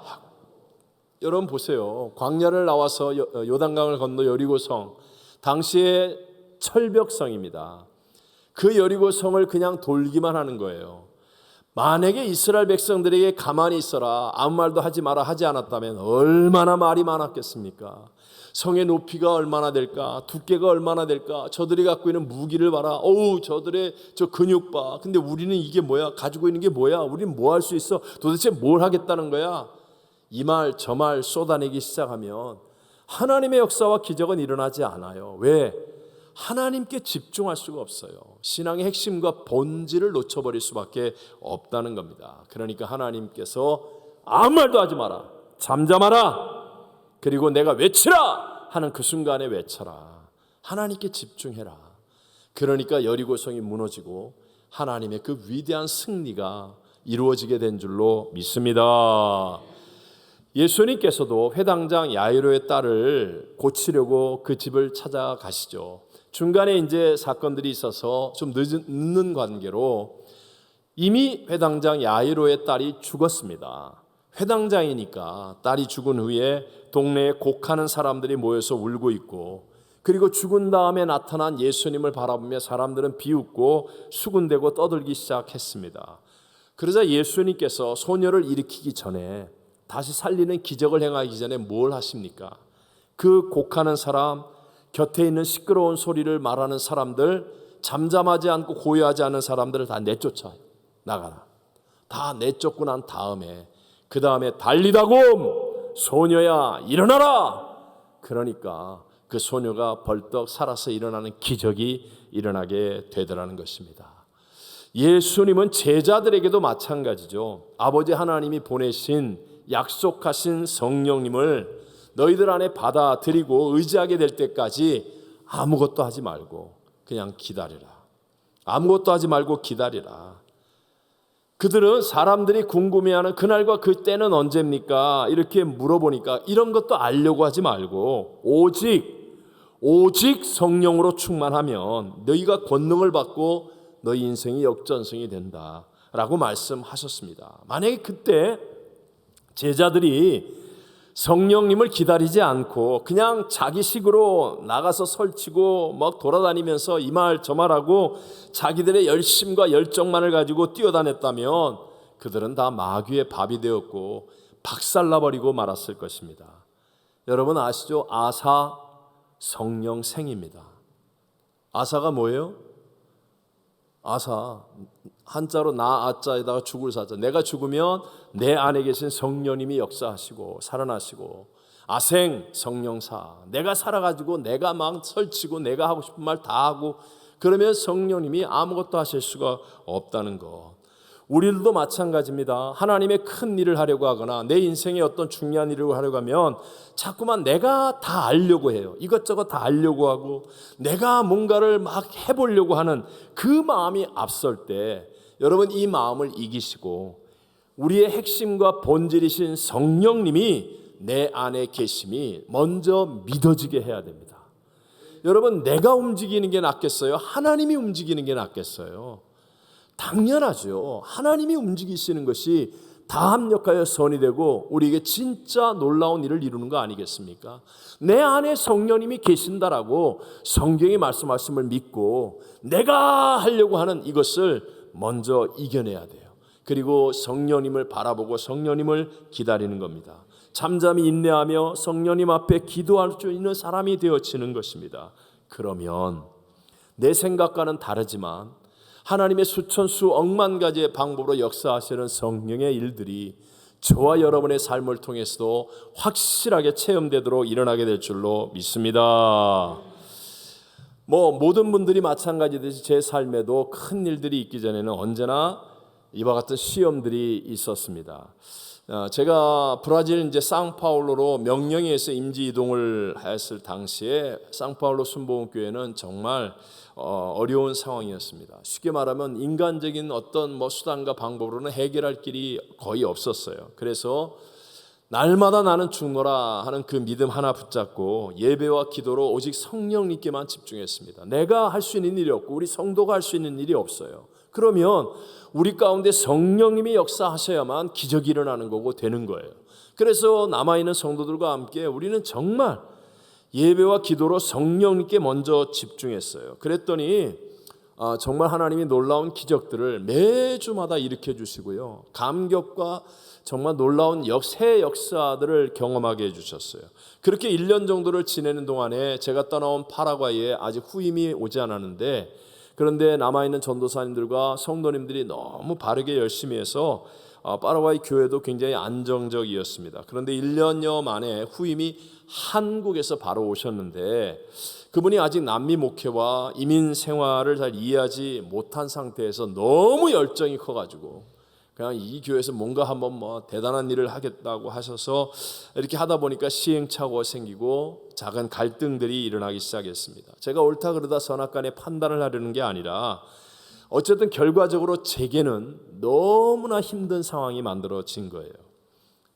여러분 보세요. 광야를 나와서 요단강을 건너 여리고성, 당시의 철벽성입니다. 그 여리고성을 그냥 돌기만 하는 거예요. 만약에 이스라엘 백성들에게 가만히 있어라, 아무 말도 하지 마라 하지 않았다면 얼마나 말이 많았겠습니까? 성의 높이가 얼마나 될까? 두께가 얼마나 될까? 저들이 갖고 있는 무기를 봐라. 어우, 저들의 저 근육 봐. 근데 우리는 이게 뭐야? 가지고 있는 게 뭐야? 우리는 뭐 할 수 있어? 도대체 뭘 하겠다는 거야? 이 말 저 말 쏟아내기 시작하면 하나님의 역사와 기적은 일어나지 않아요. 왜? 하나님께 집중할 수가 없어요. 신앙의 핵심과 본질을 놓쳐버릴 수밖에 없다는 겁니다. 그러니까 하나님께서 아무 말도 하지 마라, 잠잠하라, 그리고 내가 외치라 하는 그 순간에 외쳐라. 하나님께 집중해라. 그러니까 여리고성이 무너지고 하나님의 그 위대한 승리가 이루어지게 된 줄로 믿습니다. 예수님께서도 회당장 야이로의 딸을 고치려고 그 집을 찾아가시죠. 중간에 이제 사건들이 있어서 좀 늦는 관계로 이미 회당장 야이로의 딸이 죽었습니다. 회당장이니까 딸이 죽은 후에 동네에 곡하는 사람들이 모여서 울고 있고, 그리고 죽은 다음에 나타난 예수님을 바라보며 사람들은 비웃고 수군대고 떠들기 시작했습니다. 그러자 예수님께서 소녀를 일으키기 전에, 다시 살리는 기적을 행하기 전에 뭘 하십니까? 그 곡하는 사람, 곁에 있는 시끄러운 소리를 말하는 사람들, 잠잠하지 않고 고요하지 않은 사람들을 다 내쫓아 나가라. 다 내쫓고 난 다음에 그 다음에 달리다곰, 소녀야 일어나라. 그러니까 그 소녀가 벌떡 살아서 일어나는 기적이 일어나게 되더라는 것입니다. 예수님은 제자들에게도 마찬가지죠. 아버지 하나님이 보내신 약속하신 성령님을 너희들 안에 받아들이고 의지하게 될 때까지 아무것도 하지 말고 그냥 기다리라. 아무것도 하지 말고 기다리라. 그들은 사람들이 궁금해하는 그날과 그 때는 언제입니까? 이렇게 물어보니까 이런 것도 알려고 하지 말고 오직 성령으로 충만하면 너희가 권능을 받고 너희 인생이 역전승이 된다라고 말씀하셨습니다. 만약에 그때 제자들이 성령님을 기다리지 않고 그냥 자기식으로 나가서 설치고 막 돌아다니면서 이 말 저 말하고 자기들의 열심과 열정만을 가지고 뛰어다녔다면 그들은 다 마귀의 밥이 되었고 박살나버리고 말았을 것입니다. 여러분 아시죠? 아사 성령생입니다. 아사가 뭐예요? 아사, 한자로 나 아자에다가 죽을 사자. 내가 죽으면 내 안에 계신 성령님이 역사하시고 살아나시고, 아생 성령사, 내가 살아가지고 내가 막 설치고 내가 하고 싶은 말 다 하고 그러면 성령님이 아무것도 하실 수가 없다는 것. 우리들도 마찬가지입니다. 하나님의 큰 일을 하려고 하거나 내 인생에 어떤 중요한 일을 하려고 하면 자꾸만 내가 다 알려고 해요. 이것저것 다 알려고 하고 내가 뭔가를 막 해보려고 하는 그 마음이 앞설 때, 여러분 이 마음을 이기시고 우리의 핵심과 본질이신 성령님이 내 안에 계심이 먼저 믿어지게 해야 됩니다. 여러분 내가 움직이는 게 낫겠어요? 하나님이 움직이는 게 낫겠어요? 당연하죠. 하나님이 움직이시는 것이 다 합력하여 선이 되고 우리에게 진짜 놀라운 일을 이루는 거 아니겠습니까? 내 안에 성령님이 계신다라고 성경이 말씀하심을 믿고 내가 하려고 하는 이것을 먼저 이겨내야 돼요. 그리고 성령님을 바라보고 성령님을 기다리는 겁니다. 잠잠히 인내하며 성령님 앞에 기도할 수 있는 사람이 되어지는 것입니다. 그러면 내 생각과는 다르지만 하나님의 수천 수억만 가지의 방법으로 역사하시는 성령의 일들이 저와 여러분의 삶을 통해서도 확실하게 체험되도록 일어나게 될 줄로 믿습니다. 모든 분들이 마찬가지듯이 제 삶에도 큰 일들이 있기 전에는 언제나 이와 같은 시험들이 있었습니다. 제가 브라질 상파울로로 명령에서 임지 이동을 했을 당시에 상파울로 순복음교회는 정말 어려운 상황이었습니다. 쉽게 말하면 인간적인 어떤 수단과 방법으로는 해결할 길이 거의 없었어요. 그래서 날마다 나는 죽노라 하는 그 믿음 하나 붙잡고 예배와 기도로 오직 성령님께만 집중했습니다. 내가 할 수 있는 일이 없고 우리 성도가 할 수 있는 일이 없어요. 그러면 우리 가운데 성령님이 역사하셔야만 기적이 일어나는 거고 되는 거예요. 그래서 남아있는 성도들과 함께 우리는 정말 예배와 기도로 성령님께 먼저 집중했어요. 그랬더니 정말 하나님이 놀라운 기적들을 매주마다 일으켜 주시고요. 감격과 정말 놀라운 새 역사들을 경험하게 해주셨어요. 그렇게 1년 정도를 지내는 동안에 제가 떠나온 파라과이에 아직 후임이 오지 않았는데, 그런데 남아있는 전도사님들과 성도님들이 너무 바르게 열심히 해서 파라과이 교회도 굉장히 안정적이었습니다. 그런데 1년여 만에 후임이 한국에서 바로 오셨는데, 그분이 아직 남미 목회와 이민 생활을 잘 이해하지 못한 상태에서 너무 열정이 커가지고 그냥 이 교회에서 뭔가 한번 대단한 일을 하겠다고 하셔서 이렇게 하다 보니까 시행착오가 생기고 작은 갈등들이 일어나기 시작했습니다. 제가 옳다 그러다 선악간에 판단을 하려는 게 아니라 어쨌든 결과적으로 제게는 너무나 힘든 상황이 만들어진 거예요.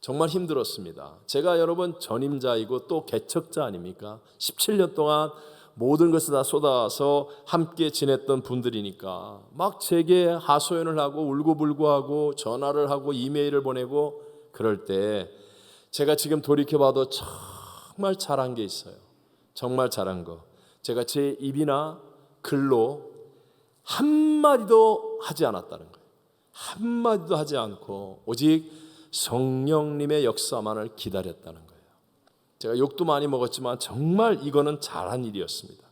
정말 힘들었습니다. 제가 여러분 전임자이고 또 개척자 아닙니까? 17년 동안 모든 것을 다 쏟아서 함께 지냈던 분들이니까 막 제게 하소연을 하고 울고불고하고 전화를 하고 이메일을 보내고 그럴 때 제가 지금 돌이켜봐도 정말 잘한 게 있어요. 정말 잘한 거. 제가 제 입이나 글로 한마디도 하지 않았다는 거예요. 한마디도 하지 않고 오직 성령님의 역사만을 기다렸다는 거예요. 제가 욕도 많이 먹었지만 정말 이거는 잘한 일이었습니다.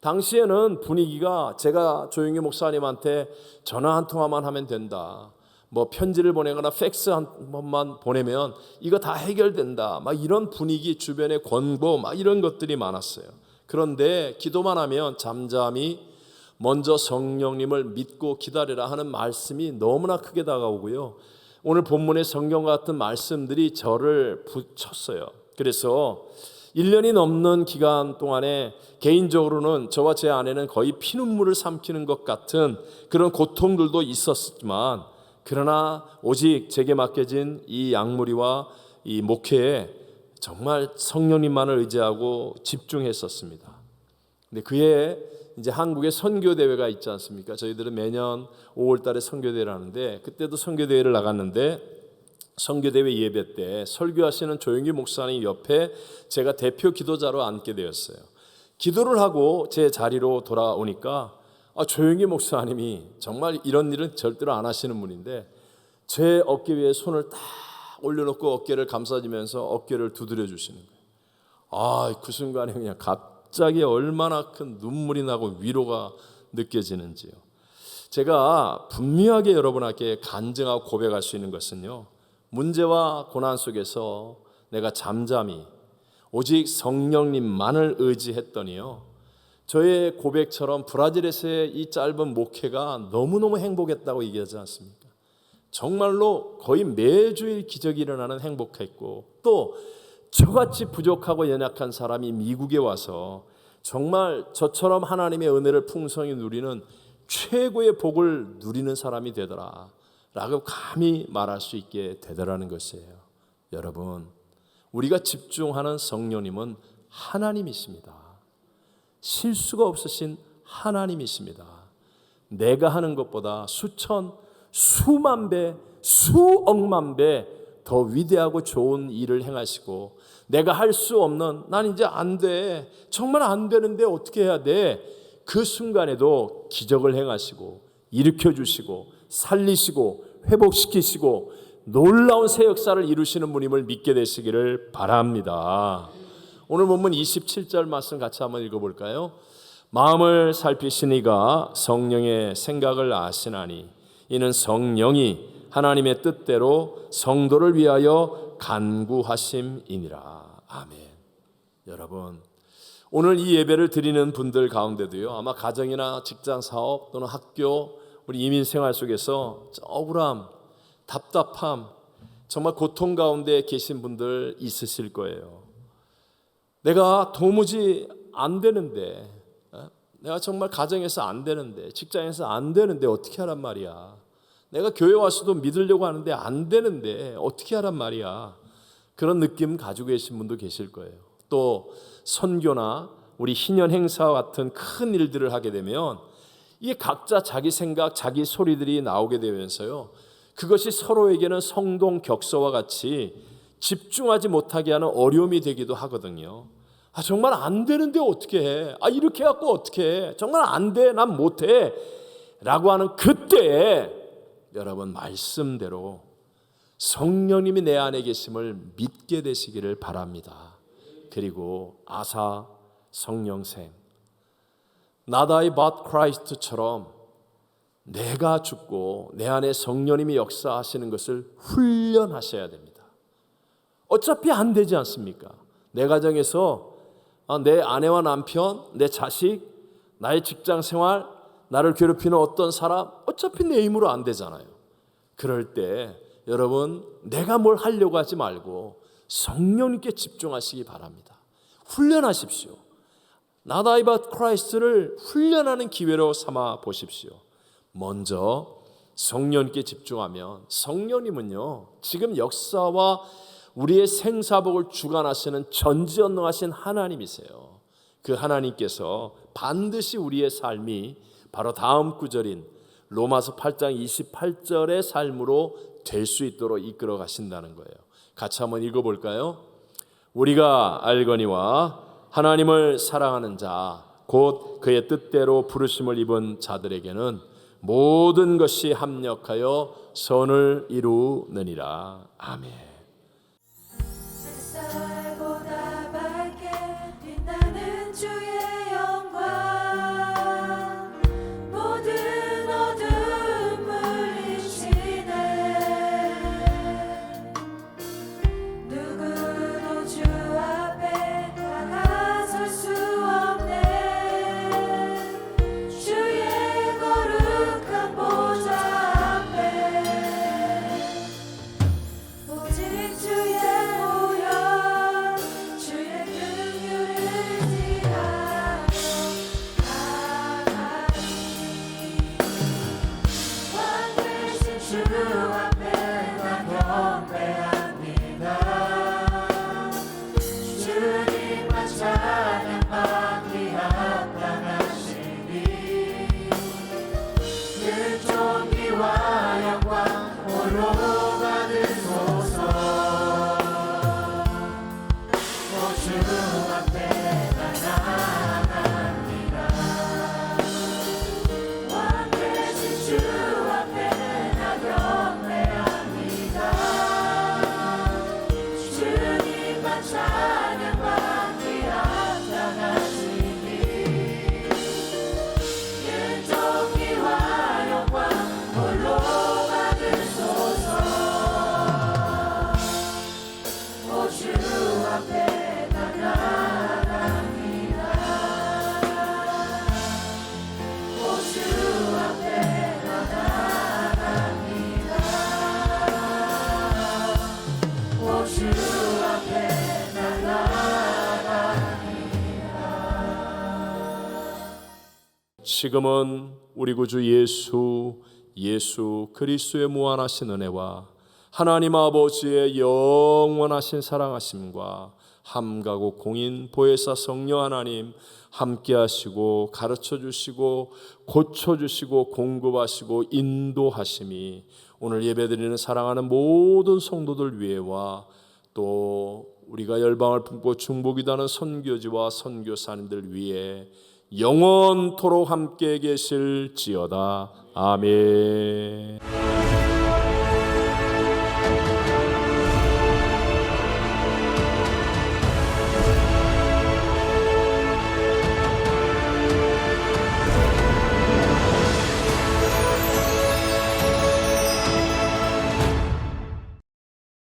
당시에는 분위기가 제가 조용기 목사님한테 전화 한 통화만 하면 된다, 뭐 편지를 보내거나 팩스 한 번만 보내면 이거 다 해결된다, 막 이런 분위기, 주변의 권고 막 이런 것들이 많았어요. 그런데 기도만 하면 잠잠히 먼저 성령님을 믿고 기다리라 하는 말씀이 너무나 크게 다가오고요. 오늘 본문의 성경 같은 말씀들이 저를 붙였어요. 그래서 1년이 넘는 기간 동안에 개인적으로는 저와 제 아내는 거의 피눈물을 삼키는 것 같은 그런 고통들도 있었지만, 그러나 오직 제게 맡겨진 이 양무리와 이 목회에 정말 성령님만을 의지하고 집중했었습니다. 근데 그해 이제 한국에 선교 대회가 있지 않습니까? 저희들은 매년 5월 달에 선교 대회를 하는데, 그때도 선교 대회를 나갔는데 선교대회 예배 때 설교하시는 조용기 목사님 옆에 제가 대표 기도자로 앉게 되었어요. 기도를 하고 제 자리로 돌아오니까 조용기 목사님이 정말 이런 일은 절대로 안 하시는 분인데 제 어깨 위에 손을 딱 올려놓고 어깨를 감싸주면서 어깨를 두드려 주시는 거예요. 그 순간에 그냥 갑자기 얼마나 큰 눈물이 나고 위로가 느껴지는지요. 제가 분명하게 여러분에게 간증하고 고백할 수 있는 것은요, 문제와 고난 속에서 내가 잠잠히 오직 성령님만을 의지했더니요, 저의 고백처럼 브라질에서의 이 짧은 목회가 너무너무 행복했다고 얘기하지 않습니까? 정말로 거의 매주일 기적이 일어나는 행복했고, 또 저같이 부족하고 연약한 사람이 미국에 와서 정말 저처럼 하나님의 은혜를 풍성히 누리는 최고의 복을 누리는 사람이 되더라 라고 감히 말할 수 있게 되더라는 것이에요. 여러분, 우리가 집중하는 성령님은 하나님이십니다. 실수가 없으신 하나님이십니다. 내가 하는 것보다 수천, 수만 배, 수억만 배 더 위대하고 좋은 일을 행하시고, 내가 할 수 없는, 난 이제 안 돼, 정말 안 되는데 어떻게 해야 돼, 그 순간에도 기적을 행하시고 일으켜 주시고 살리시고 회복시키시고 놀라운 새 역사를 이루시는 분임을 믿게 되시기를 바랍니다. 오늘 본문 27절 말씀 같이 한번 읽어볼까요? 마음을 살피시니가 성령의 생각을 아시나니 이는 성령이 하나님의 뜻대로 성도를 위하여 간구하심이니라. 아멘. 여러분, 오늘 이 예배를 드리는 분들 가운데도요, 아마 가정이나 직장 사업 또는 학교, 우리 이민 생활 속에서 억울함, 답답함, 정말 고통 가운데 계신 분들 있으실 거예요. 내가 도무지 안 되는데, 내가 정말 가정에서 안 되는데, 직장에서 안 되는데 어떻게 하란 말이야. 내가 교회 와서도 믿으려고 하는데 안 되는데 어떻게 하란 말이야. 그런 느낌 가지고 계신 분도 계실 거예요. 또 선교나 우리 희년 행사와 같은 큰 일들을 하게 되면 이게 각자 자기 생각, 자기 소리들이 나오게 되면서요, 그것이 서로에게는 성동 격서와 같이 집중하지 못하게 하는 어려움이 되기도 하거든요. 정말 안 되는데 어떻게 해? 이렇게 해갖고 어떻게 해? 정말 안 돼, 난 못해 라고 하는 그때에 여러분 말씀대로 성령님이 내 안에 계심을 믿게 되시기를 바랍니다. 그리고 아사 성령샘, Not I but Christ처럼 내가 죽고 내 안에 성령님이 역사하시는 것을 훈련하셔야 됩니다. 어차피 안 되지 않습니까? 내 가정에서 내 아내와 남편, 내 자식, 나의 직장 생활, 나를 괴롭히는 어떤 사람, 어차피 내 힘으로 안 되잖아요. 그럴 때 여러분, 내가 뭘 하려고 하지 말고 성령님께 집중하시기 바랍니다. 훈련하십시오. Not I but Christ를 훈련하는 기회로 삼아 보십시오. 먼저 성령님께 집중하면 성령님은요, 지금 역사와 우리의 생사복을 주관하시는 전지전능하신 하나님이세요. 그 하나님께서 반드시 우리의 삶이 바로 다음 구절인 로마서 8장 28절의 삶으로 될 수 있도록 이끌어 가신다는 거예요. 같이 한번 읽어볼까요? 우리가 알거니와 하나님을 사랑하는 자, 곧 그의 뜻대로 부르심을 입은 자들에게는 모든 것이 합력하여 선을 이루느니라. 아멘. 햇살보다 밝게 빛나는 주의 영광, 모든 어둠 물리치네. 누구도 주 앞에 다가설 수 없네. 주의 거룩한 보좌 앞에 오직 주의 보혈, 주의 긍휼을 지하며 나가리. 왕 되신 주 앞에 나 경배합니다. 주님만 찬양받기 합당하시니 그 존귀와 영광 홀로 받으소서. 주 앞에 나 나갑니다. 왕 되신 주 앞에 나 경배합니다. 주님만 찬양받기 합당하시니 그 존귀와 영광 홀로 받으소서. 주 앞에 나 나갑니다. 주 앞에 나 나갑니다. 주 앞에 나 나갑니다. 지금은 우리 구주 예수 그리스도의 무한하신 은혜와 하나님 아버지의 영원하신 사랑하심과 함가고 공인 보혜사 성령 하나님 함께 하시고 가르쳐 주시고 고쳐 주시고 공급하시고 인도하심이 오늘 예배드리는 사랑하는 모든 성도들 위에와 또 우리가 열방을 품고 중보기도하는 선교지와 선교사님들 위에 영원토록 함께 계실지어다. 아멘.